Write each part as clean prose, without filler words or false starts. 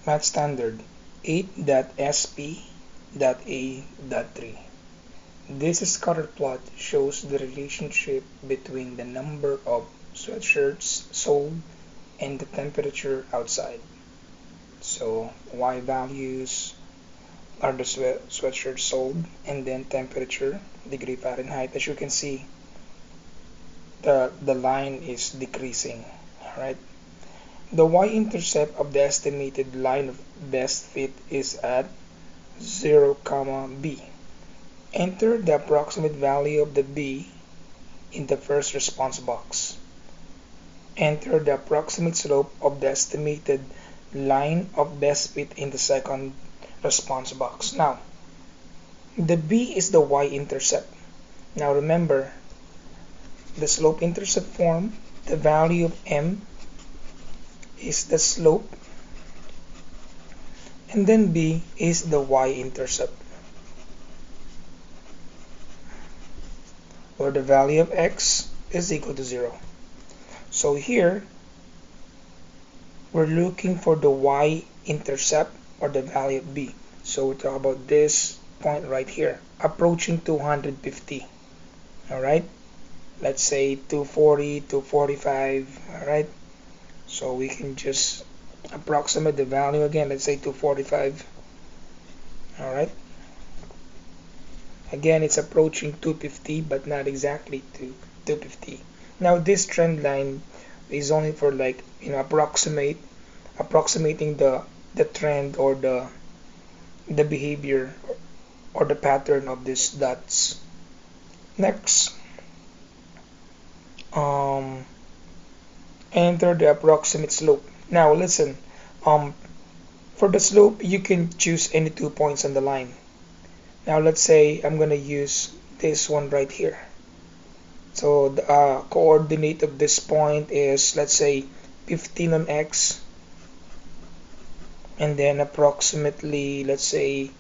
Math standard 8.sp.a.3. This scatter plot shows the relationship between the number of sweatshirts sold and the temperature outside. So Y values are the sweatshirts sold, and then temperature, degree Fahrenheit. As you can see, the line is decreasing, right? The y-intercept of the estimated line of best fit is at 0, b. Enter the approximate value of the b in the first response box. Enter the approximate slope of the estimated line of best fit in the second response box. Now, the b is the y-intercept. Now remember, the slope-intercept form, the value of m is the slope, and then b is the y-intercept, where the value of x is equal to 0. So here, we're looking for the y-intercept, or the value of b. So we talk about this point right here, approaching 250. Alright? Let's say 240, 245, alright? So we can just approximate the value again, let's say 245. Alright? Again, it's approaching 250, but not exactly to 250. Now this trend line is only for, like, approximating the trend, or the behavior, or the pattern of these dots. Next, enter the approximate slope. Now listen, for the slope you can choose any 2 points on the line. Now let's say I'm gonna use this one right here. So the coordinate of this point is, let's say, 15 on x, and then approximately, let's say,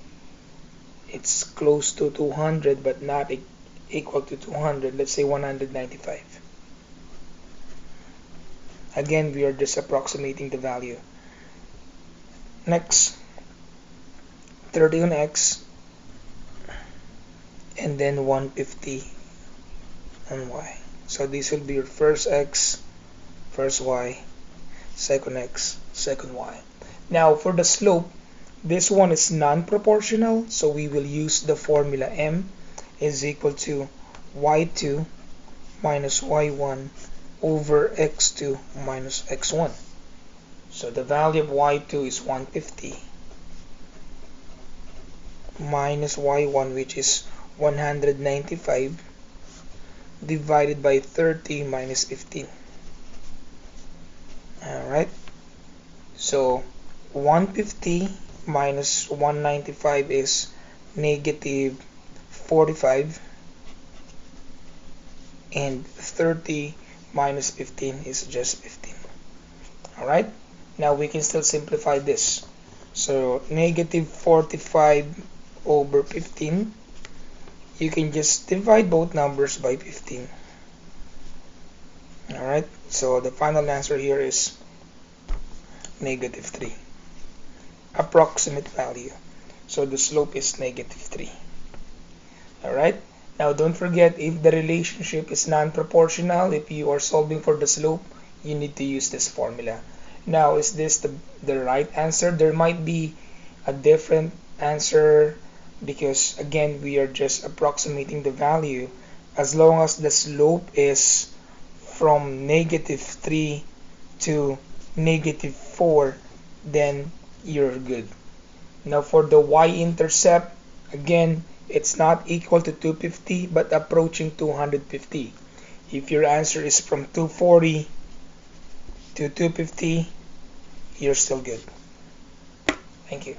it's close to 200 but not equal to 200, let's say 195. Again, we are just approximating the value. Next, 30 on x, and then 150 on y. So this will be your first x, first y, second x, second y. Now for the slope, this one is non-proportional, so we will use the formula m is equal to y2 minus y1 over x2 minus x1. So the value of y2 is 150 minus y1, which is 195, divided by 30 minus 15. Alright, so 150 minus 195 is negative 45, and 30 minus 15 is just 15. Alright, now we can still simplify this. So negative 45 over 15, you can just divide both numbers by 15. Alright, so the final answer here is negative 3. Approximate value. So the slope is negative 3. Alright, now don't forget, if the relationship is non-proportional, if you are solving for the slope, you need to use this formula. Now, is this the right answer? There might be a different answer, because again, we are just approximating the value. As long as the slope is from negative 3 to negative 4, then you're good. Now for the y-intercept, again, it's not equal to 250 but approaching 250. If your answer is from 240 to 250, you're still good. Thank you.